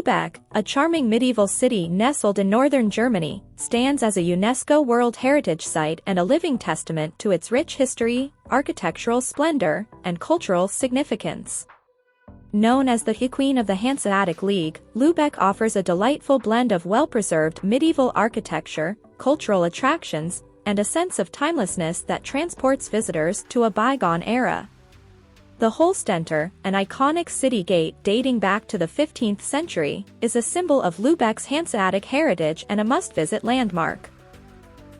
Lübeck, a charming medieval city nestled in northern Germany, stands as a UNESCO World Heritage Site and a living testament to its rich history, architectural splendor, and cultural significance. Known as the Queen of the Hanseatic League, Lübeck offers a delightful blend of well-preserved medieval architecture, cultural attractions, and a sense of timelessness that transports visitors to a bygone era. The Holstentor, an iconic city gate dating back to the 15th century, is a symbol of Lübeck's Hanseatic heritage and a must-visit landmark.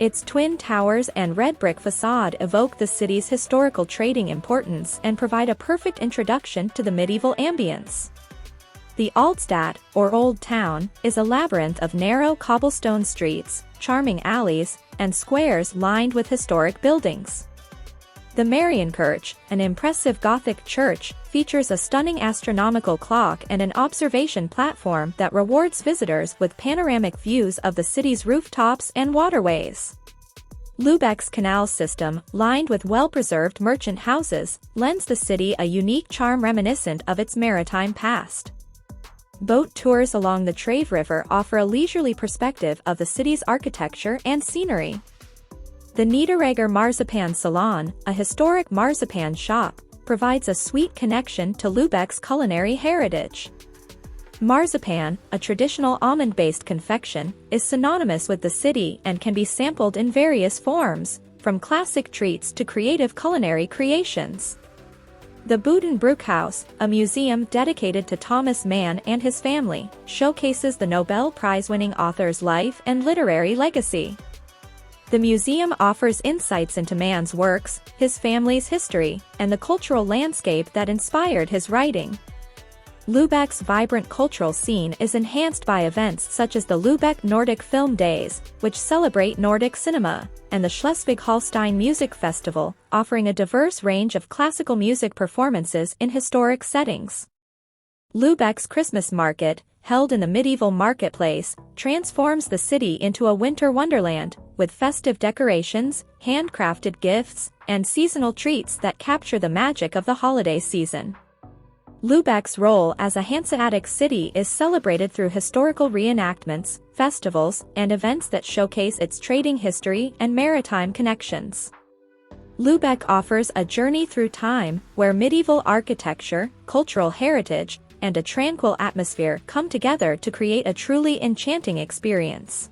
Its twin towers and red brick facade evoke the city's historical trading importance and provide a perfect introduction to the medieval ambience. The Altstadt, or Old Town, is a labyrinth of narrow cobblestone streets, charming alleys, and squares lined with historic buildings. The Marienkirche, an impressive Gothic church, features a stunning astronomical clock and an observation platform that rewards visitors with panoramic views of the city's rooftops and waterways. Lübeck's canal system, lined with well-preserved merchant houses, lends the city a unique charm reminiscent of its maritime past. Boat tours along the Trave River offer a leisurely perspective of the city's architecture and scenery. The Niederegger Marzipan Salon, a historic marzipan shop, provides a sweet connection to Lübeck's culinary heritage. Marzipan, a traditional almond-based confection, is synonymous with the city and can be sampled in various forms, from classic treats to creative culinary creations. The Budenbroekhuis, a museum dedicated to Thomas Mann and his family, showcases the Nobel Prize-winning author's life and literary legacy. The museum offers insights into Mann's works, his family's history, and the cultural landscape that inspired his writing. Lübeck's vibrant cultural scene is enhanced by events such as the Lübeck Nordic Film Days, which celebrate Nordic cinema, and the Schleswig-Holstein Music Festival, offering a diverse range of classical music performances in historic settings. Lübeck's Christmas market, held in the medieval marketplace, transforms the city into a winter wonderland, with festive decorations, handcrafted gifts, and seasonal treats that capture the magic of the holiday season. Lübeck's role as a Hanseatic city is celebrated through historical reenactments, festivals, and events that showcase its trading history and maritime connections. Lübeck offers a journey through time, where medieval architecture, cultural heritage, and a tranquil atmosphere come together to create a truly enchanting experience.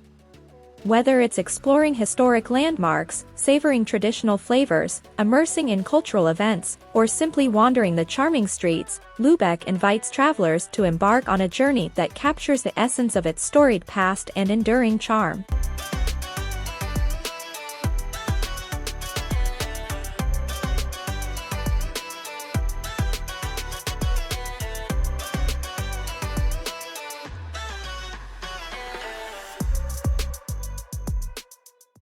Whether it's exploring historic landmarks, savoring traditional flavors, immersing in cultural events, or simply wandering the charming streets, Lübeck invites travelers to embark on a journey that captures the essence of its storied past and enduring charm.